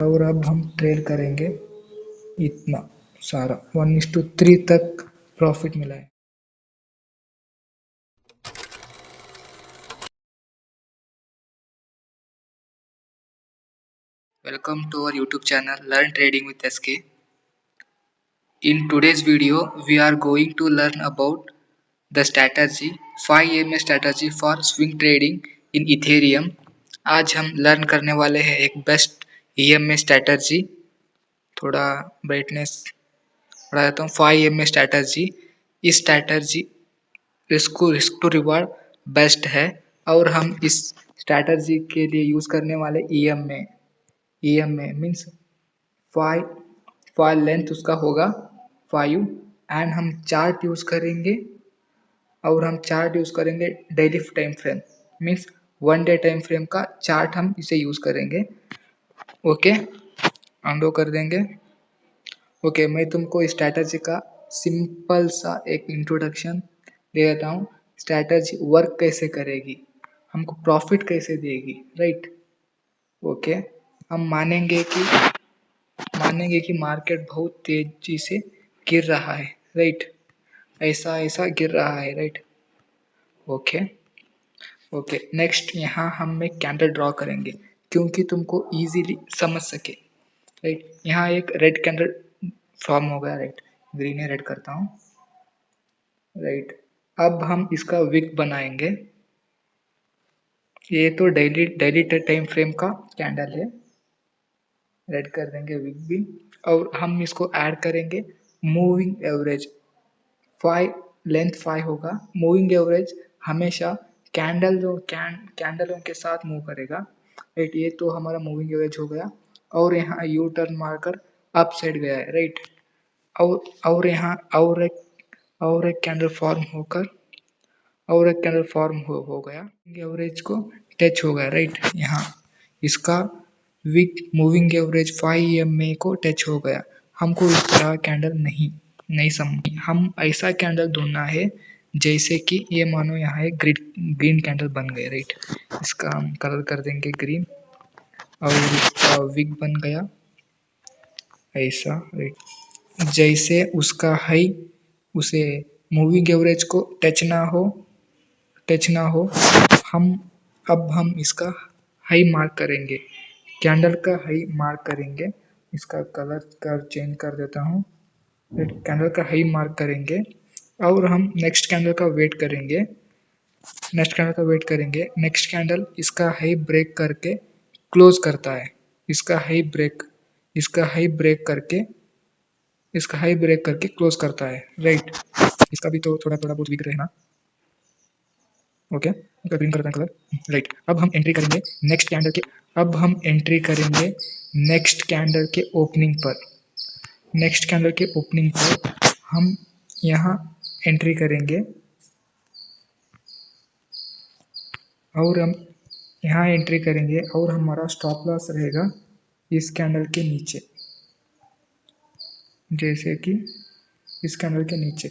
और अब हम ट्रेड करेंगे इतना सारा 1:3 तक प्रॉफिट मिला है। Welcome to our YouTube channel Learn Trading with SK. In today's video, we are going to learn about the strategy 5 EMA strategy for swing trading in Ethereum. आज हम लर्न करने वाले हैं एक बेस्ट EMA strategy। थोड़ा brightness बढ़ा देता हूँ। 5 EMA strategy, इस strategy risk to reward best है और हम इस स्ट्रैटेजी के लिए यूज करने वाले EMA मीन्स 5 लेंथ उसका होगा 5 एंड हम चार्ट यूज करेंगे और हम चार्ट यूज करेंगे daily time frame means 1 day time frame का चार्ट हम इसे यूज करेंगे। ओके, अंडो कर देंगे। ओके, मैं तुमको स्ट्रैटेजी का सिंपल सा एक इंट्रोडक्शन दे देता हूँ। स्ट्रैटेजी वर्क कैसे करेगी, हमको प्रॉफिट कैसे देगी, राइट। ओके, हम मानेंगे कि मार्केट बहुत तेजी से गिर रहा है, राइट। ऐसा गिर रहा है, राइट। ओके, नेक्स्ट यहाँ हम एक कैंडल ड्रॉ करेंगे क्योंकि तुमको इजीली समझ सके, राइट। यहाँ एक रेड कैंडल फॉर्म हो गया, राइट। ग्रीन है, रेड करता हूँ, राइट। अब हम इसका विक बनाएंगे। ये तो डेली टाइम फ्रेम का कैंडल है, रेड कर देंगे विक भी। और हम इसको ऐड करेंगे मूविंग एवरेज 5 लेंथ 5 होगा। मूविंग एवरेज हमेशा कैंडलों के साथ मूव करेगा, राइट। ये तो हमारा मूविंग एवरेज हो गया और यहाँ यू टर्न मारकर अप साइड गया है, राइट। और यहाँ और एक कैंडल फॉर्म होकर और एक कैंडल फॉर्म हो गया, एवरेज को टच हो गया, राइट। यहाँ इसका विक मूविंग एवरेज 5 EMA को टच हो गया। हमको इस तरह कैंडल नहीं समझ, हम ऐसा कैंडल ढूंढना है जैसे कि ये मानो यहाँ एक ग्रीन कैंडल बन गए, राइट। इसका हम कलर कर देंगे ग्रीन और इसका विक बन गया ऐसा, राइट। जैसे उसका हाई उसे मूविंग एवरेज को टच ना हो, हम इसका हाई मार्क करेंगे, कैंडल का हाई मार्क करेंगे। इसका कलर चेंज कर देता हूँ, कैंडल का हाई मार्क करेंगे और हम नेक्स्ट कैंडल का वेट करेंगे। नेक्स्ट कैंडल इसका हाई ब्रेक करके क्लोज करता है। इसका हाई ब्रेक करके क्लोज करता है, राइट। इसका भी तो थोड़ा बहुत वीक रहना। ओके, ग्रीन करता है कलर, राइट। अब हम एंट्री करेंगे नेक्स्ट कैंडल के ओपनिंग पर हम यहाँ एंट्री करेंगे और हमारा स्टॉप लॉस रहेगा इस कैंडल के नीचे, जैसे कि इस कैंडल के नीचे,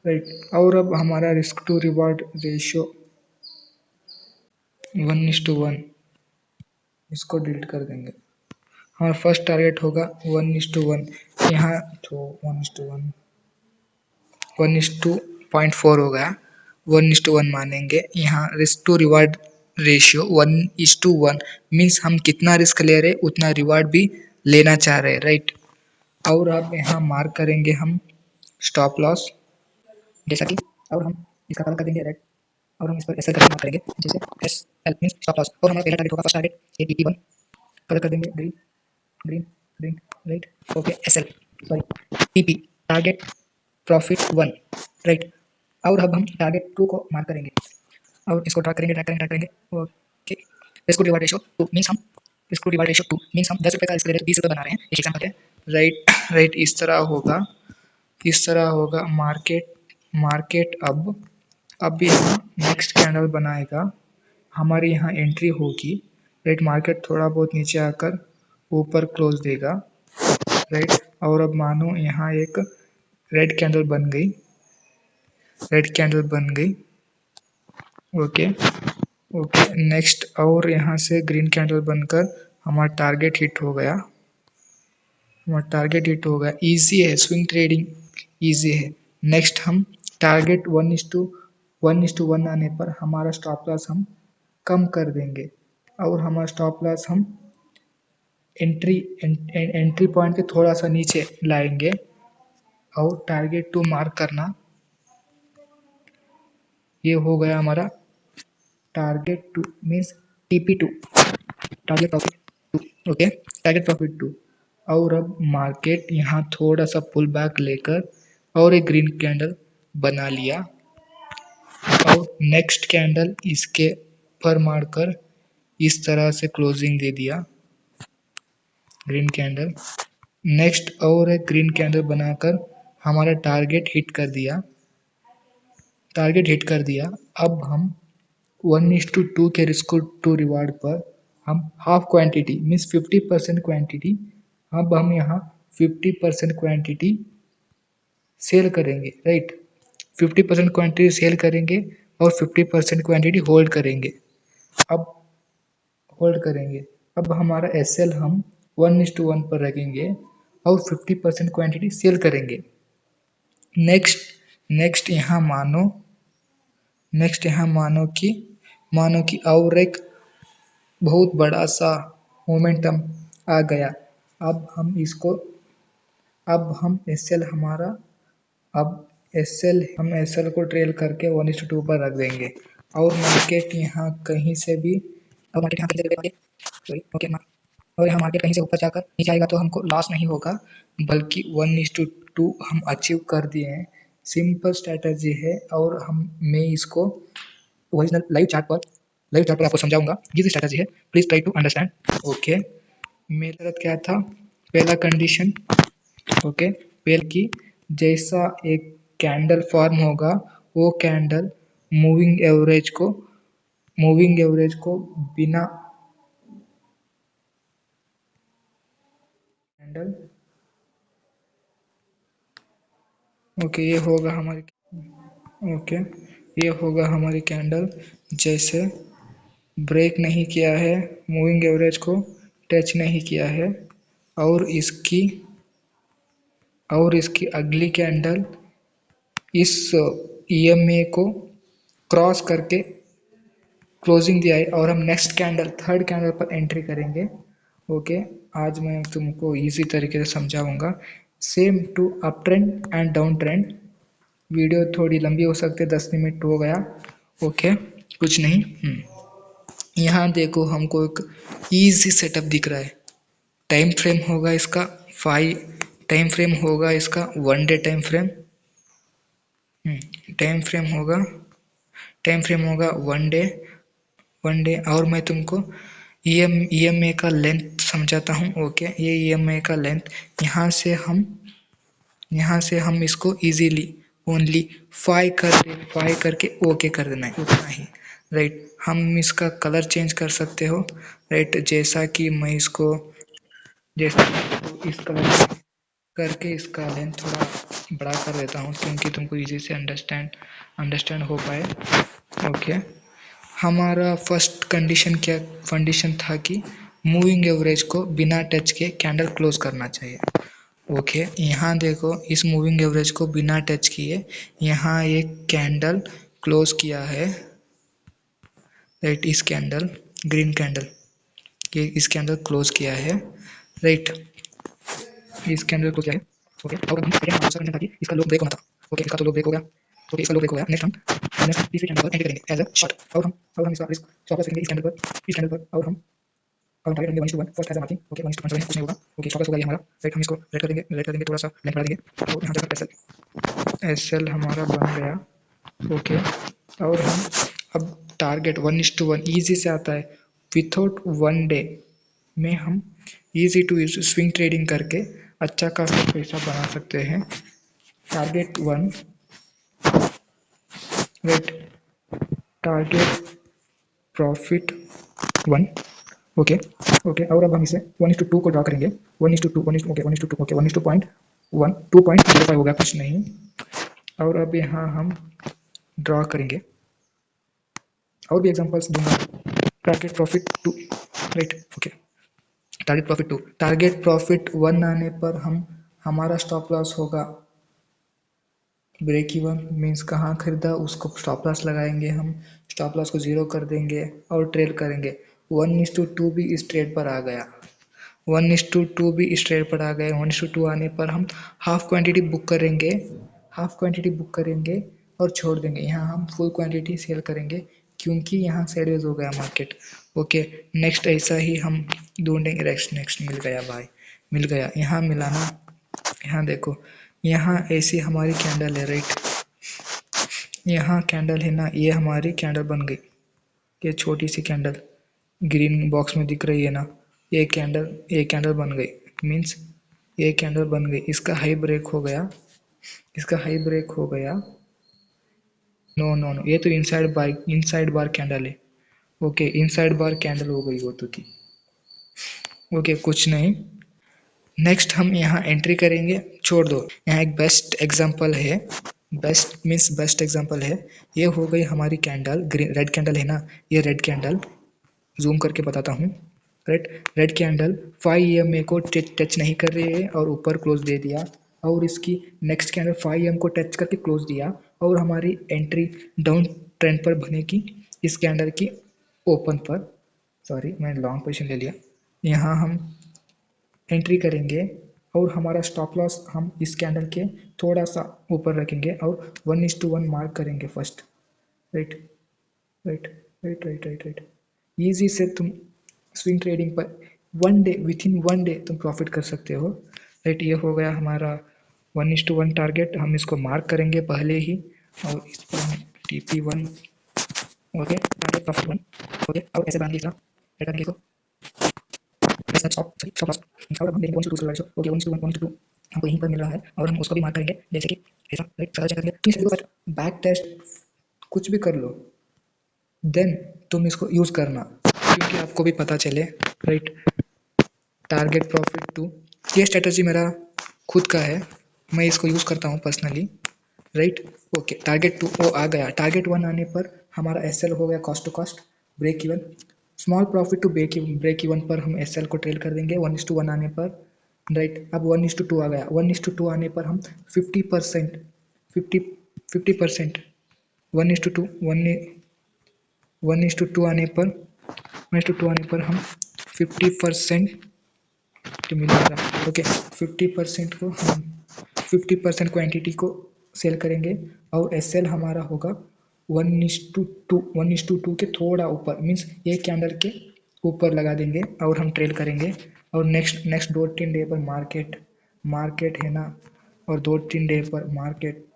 राइट। और अब हमारा रिस्क टू रिवार्ड रेशियो 1:1, इसको डिलीट कर देंगे। हमारा फर्स्ट टारगेट होगा 1:1, यहाँ तो 1:0.4 हो गया, 1:1 मानेंगे। यहाँ risk to reward ratio 1:1 means हम कितना रिस्क ले रहे उतना रिवार्ड भी लेना चाह रहे, राइट। और अब यहाँ मार्क करेंगे हम स्टॉप लॉस जैसा कि, और हम इसका कलर कर देंगे रेड और हम इस पर एसएल करके मार्क करेंगे, जैसे एसएल मींस स्टॉप लॉस। और हमारा पहला टारगेट होगा, फर्स्ट टारगेट ATP1, कलर कर देंगे green, right. Okay, SL sorry TP target profit 1, right. और अब हम टारगेट 2 को मार्क करेंगे और इसको ट्रैक करेंगे। Okay, risk to reward ratio 2 means हम 10 रुपये का रिस्क ले रहे हैं, 20 रुपये बना रहे हैं, एक एग्जांपल है, राइट। इस तरह होगा मार्केट। अब यहाँ नेक्स्ट कैंडल बनाएगा, हमारी यहाँ एंट्री होगी, राइट। मार्केट थोड़ा बहुत नीचे आकर ऊपर क्लोज देगा, राइट। और अब मानो यहाँ एक रेड कैंडल बन गई, ओके। नेक्स्ट और यहाँ से ग्रीन कैंडल बनकर हमारा टारगेट हिट हो गया, हमारा टारगेट हिट होगा। इजी है, स्विंग ट्रेडिंग इजी है। नेक्स्ट हम टारगेट 1:1 आने पर हमारा स्टॉप लॉस हम कम कर देंगे और हमारा स्टॉप लॉस हम एंट्री पॉइंट के थोड़ा सा नीचे लाएंगे और टारगेट 2 मार्क करना। ये हो गया हमारा target 2 means TP2, target profit 2। Okay, target profit 2। और अब मार्केट यहाँ थोड़ा सा पुल बैक लेकर और एक ग्रीन कैंडल बना लिया और नेक्स्ट कैंडल इसके पर मारकर इस तरह से क्लोजिंग दे दिया, ग्रीन कैंडल। नेक्स्ट और एक ग्रीन कैंडल बनाकर हमारा टारगेट हिट कर दिया, टारगेट हिट कर दिया। अब हम 1:2 के रिस्क टू रिवार्ड पर हम हाफ क्वांटिटी मीन्स 50% क्वांटिटी, अब हम यहाँ 50% क्वांटिटी सेल करेंगे, राइट। 50% क्वांटिटी सेल करेंगे और 50% क्वांटिटी होल्ड करेंगे। अब होल्ड करेंगे, अब हमारा SL हम 1:1 पर रखेंगे और 50% क्वांटिटी सेल करेंगे। नेक्स्ट यहाँ मानो कि और एक बहुत बड़ा सा मोमेंटम आ गया। अब हम इसको अब हम SL हमारा अब SL को ट्रेल करके 1:2 पर रख देंगे और मार्केट यहाँ कहीं से भी और यहाँ मार्केट कहीं से ऊपर जाकर नीचे आएगा तो हमको लॉस नहीं होगा, बल्कि 1:2 हम अचीव कर दिए हैं। सिंपल स्ट्रैटेजी है और मैं इसको ओरिजिनल लाइव चार्ट पर आपको समझाऊंगा। ये स्ट्रैटेजी है, please try to understand. Okay, मेरा क्या था पहला कंडीशन। ओके, पहले की जैसा एक कैंडल फॉर्म होगा वो कैंडल मूविंग एवरेज को बिना कैंडल ओके ये होगा हमारी कैंडल जैसे ब्रेक नहीं किया है, मूविंग एवरेज को टच नहीं किया है और इसकी अगली कैंडल इस EMA को क्रॉस करके क्लोजिंग दिया है और हम नेक्स्ट कैंडल थर्ड कैंडल पर एंट्री करेंगे। ओके, आज मैं तुमको इजी तरीके से समझाऊंगा। Same to up trend and down trend. Video थोड़ी लंबी हो सकती है, 10 मिनट हो गया। ओके, कुछ नहीं। यहाँ देखो हमको एक इजी सेटअप दिख रहा है। टाइम फ्रेम होगा इसका 1 day time frame. Time frame होगा 1 डे और मैं तुमको EMA का लेंथ समझाता हूँ। ओके, ये EMA का लेंथ यहाँ से हम इसको इजीली ओनली 5 करके ओके कर देना है, उतना ही, राइट। हम इसका कलर चेंज कर सकते हो, राइट। जैसा कि मैं इसको इस कलर करके इसका लेंथ थोड़ा बड़ा कर देता हूँ क्योंकि तुमको इजी से अंडरस्टैंड हो पाए। ओके, हमारा फर्स्ट कंडीशन था कि मूविंग एवरेज को बिना टच के कैंडल क्लोज करना चाहिए। ओके, यहाँ देखो इस मूविंग एवरेज को बिना टच किए यहाँ एक कैंडल क्लोज किया है, राइट। इस कैंडल ग्रीन कैंडल ये इस कैंडल क्लोज किया है, राइट। इस कैंडल को क्या है। ओके, और हम सेकंड कंडीशन था कि इसका लो ब्रेक होना था। ओके, इसका तो लो ब्रेक हो गया। ओके, इसका लो ब्रेक हो गया। नेक्स्ट हम तीसरे कैंडल पर एंट्री करेंगे एज अ शॉर्ट और हम इसका रिस्क स्टॉप लॉस करेंगे इस कैंडल पर और हम टारगेट करेंगे 1:1 first as a marking. Okay, 1:1 कुछ नहीं होगा। ओके, स्टॉप लॉस हो गया हमारा, राइट। हम इसको रेड कर देंगे थोड़ा सा लेंथ बढ़ा देंगे और यहाँ जगह SL हमारा बन गया। ओके, और हम अब टारगेट 1:1 इजी से आता है। विथआउट 1 डे में हम इजी टू स्विंग ट्रेडिंग करके अच्छा खासा पैसा बना सकते हैं। Target 1, right. Target profit 1। Okay, और अब हम इसे 1:2 को ड्रॉ करेंगे। 1:2 ओके 1:2.1 2.05 होगा, कुछ नहीं। और अब यहाँ हम ड्रॉ करेंगे और भी एग्जांपल्स दूंगा। Target profit 2, right. Okay, target profit 1 आने पर हम हमारा स्टॉप लॉस होगा ब्रेक इवन, मीन्स कहाँ खरीदा उसको स्टॉप लॉस लगाएंगे हम, स्टॉप लॉस को जीरो कर देंगे और ट्रेड करेंगे। 1:2 भी इस ट्रेड पर आ गया, 1:2 भी इस ट्रेड पर आ गए। 1:2 आने पर हम हाफ क्वांटिटी बुक करेंगे, हाफ क्वांटिटी बुक करेंगे और छोड़ देंगे। यहाँ हम फुल क्वांटिटी सेल करेंगे क्योंकि यहाँ साइडवेज हो गया मार्केट। ओके, नेक्स्ट ऐसा ही हम ढूंढेंगे। नेक्स्ट नेक्स्ट मिल गया भाई, मिल गया, यहाँ मिला ना। यहाँ देखो, यहाँ ऐसी हमारी कैंडल है राइट, यहाँ कैंडल है ना, ये हमारी कैंडल बन गई। ये छोटी सी कैंडल ग्रीन बॉक्स में दिख रही है ना, ये कैंडल बन गई, मीन्स ये कैंडल बन गई। इसका हाई ब्रेक हो गया, इसका हाई ब्रेक हो गया। नो नो नो, ये तो इनसाइड बार कैंडल है। ओके, इनसाइड बार कैंडल हो गई वो तो की। ओके, कुछ नहीं। नेक्स्ट हम यहाँ एंट्री करेंगे, छोड़ दो। यहाँ एक बेस्ट एग्जांपल है, बेस्ट एग्जांपल है। ये हो गई हमारी कैंडल, ग्रीन रेड कैंडल है ना, ये रेड कैंडल, जूम करके बताता हूँ। रेड कैंडल 5 EMA को टच नहीं कर रही है और ऊपर क्लोज दे दिया, और इसकी नेक्स्ट कैंडल 5 EM को टच करके क्लोज दिया, और हमारी एंट्री डाउन ट्रेंड पर बनेगी इस कैंडल की ओपन पर। सॉरी, मैंने लॉन्ग पोजीशन ले लिया। यहाँ हम एंट्री करेंगे और हमारा स्टॉप लॉस हम इस कैंडल के थोड़ा सा ऊपर रखेंगे और 1:1 मार्क करेंगे first. Right right right right right right. Easy से तुम स्विंग ट्रेडिंग पर विथ इन 1 डे तुम प्रॉफिट कर सकते हो। राइट, ये हो गया हमारा 1:1 टारगेट, हम इसको मार्क करेंगे पहले ही, और इस पर हम TP1, okay, target profit 1, okay, और ऐसे बांध लीजिएगा रिटर्न को। ओके, 1:2 हमको यहीं पर मिल रहा है और हम उसको भी मार्क करेंगे, जैसे कि ऐसा। राइट, सारा चेक करेंगे, बैक टेस्ट कुछ भी कर लो, देन तुम इसको यूज़ करना, क्योंकि आपको भी पता चले। राइट, टारगेट प्रॉफिट 2, ये स्ट्रेटजी मेरा खुद का है, मैं इसको यूज़ करता हूँ पर्सनली। राइट, ओके, टारगेट 2 वो आ गया। टारगेट 1 आने पर हमारा SL हो गया cost to cost break even, small profit to break even पर हम SL को ट्रेल कर देंगे 1:1 आने पर। राइट, अब 1:2 आ गया, 1:2 आने पर हम 50%, 50% 1:2 1:2 आने पर 1:2 आने पर हम 50% तो मिलेगा। ओके, 50% को हम 50% क्वांटिटी को सेल करेंगे और SL हमारा होगा 1:2 के थोड़ा ऊपर, मीन्स ये कैंडल के ऊपर लगा देंगे और हम ट्रेल करेंगे। और नेक्स्ट 2-3 डे पर मार्केट है ना, और 2-3 डे पर मार्केट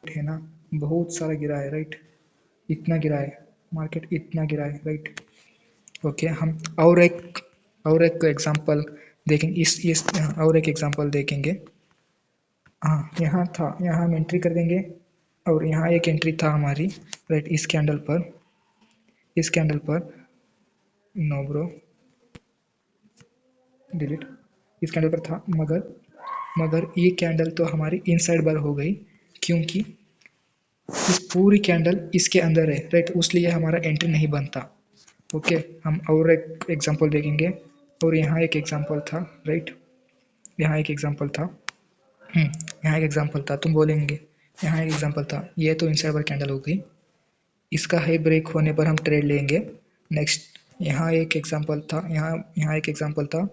है ना, बहुत सारा गिरा है। राइट, इतना गिरा है मार्केट, इतना गिरा है। राइट, ओके, हम और एक एग्जांपल देखेंगे, इस और एक एग्जांपल देखेंगे। हाँ, यहाँ था, यहाँ हम एंट्री कर देंगे और यहाँ एक एंट्री था हमारी। राइट, इस कैंडल पर नो ब्रो, डिलीट, इस कैंडल पर था, मगर ये कैंडल तो हमारी इनसाइड बार हो गई क्योंकि इस पूरी कैंडल इसके अंदर है। राइट, उसलिए हमारा एंट्री नहीं बनता। ओके, हम और एक एग्जांपल देखेंगे, और यहाँ एक एग्जांपल था। राइट, यहाँ एक एग्जांपल था, यहाँ एक एग्जांपल था, तुम बोलेंगे यहाँ एक एग्जांपल था, ये तो इनसाइड बार कैंडल हो गई, इसका हाई ब्रेक होने पर हम ट्रेड लेंगे। नेक्स्ट यहाँ एक एग्जांपल था, यहाँ एक एग्जांपल था,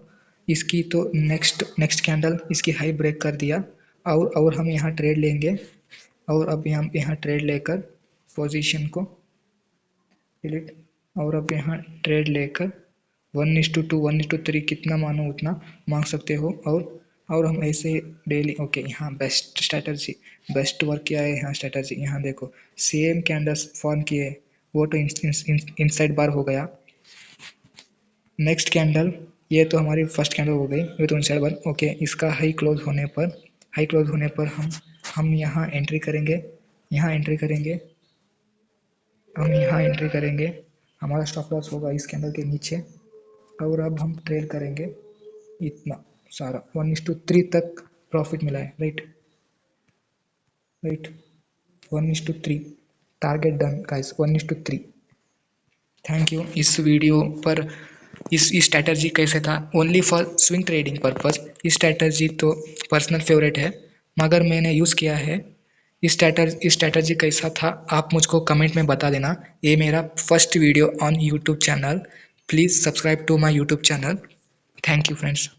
इसकी तो नेक्स्ट कैंडल इसकी हाई ब्रेक कर दिया, और हम यहाँ ट्रेड लेंगे, और अब हम यहाँ ट्रेड लेकर पोजीशन को डिलीट, और अब यहाँ ट्रेड लेकर 1:2 1:3 कितना मानो उतना मांग सकते हो, और हम ऐसे डेली। ओके, यहाँ बेस्ट स्ट्रैटेजी, बेस्ट वर्क किया है यहाँ स्ट्रैटेजी। यहाँ देखो, सेम कैंडल्स फॉर्म किए, वो तो इनसाइड बार हो गया। नेक्स्ट कैंडल, ये तो हमारी फर्स्ट कैंडल हो गई, ये तो इनसाइड बार। ओके, इसका हाई क्लोज होने पर हम यहाँ एंट्री करेंगे, हमारा स्टॉप लॉस होगा इस कैंडल के नीचे, और अब हम ट्रेड करेंगे इतना सारा 1:3 तक प्रॉफिट मिला है। Right 1:3 target done guys, 1:3। Thank you इस वीडियो पर इस स्ट्रैटेजी कैसे था, only for swing trading purpose. इस स्ट्रैटेजी तो पर्सनल फेवरेट है, मगर मैंने यूज़ किया है। इस स्ट्रैटेजी कैसा था आप मुझको कमेंट में बता देना। ये मेरा first video on YouTube channel, please subscribe to my YouTube channel. Thank you friends.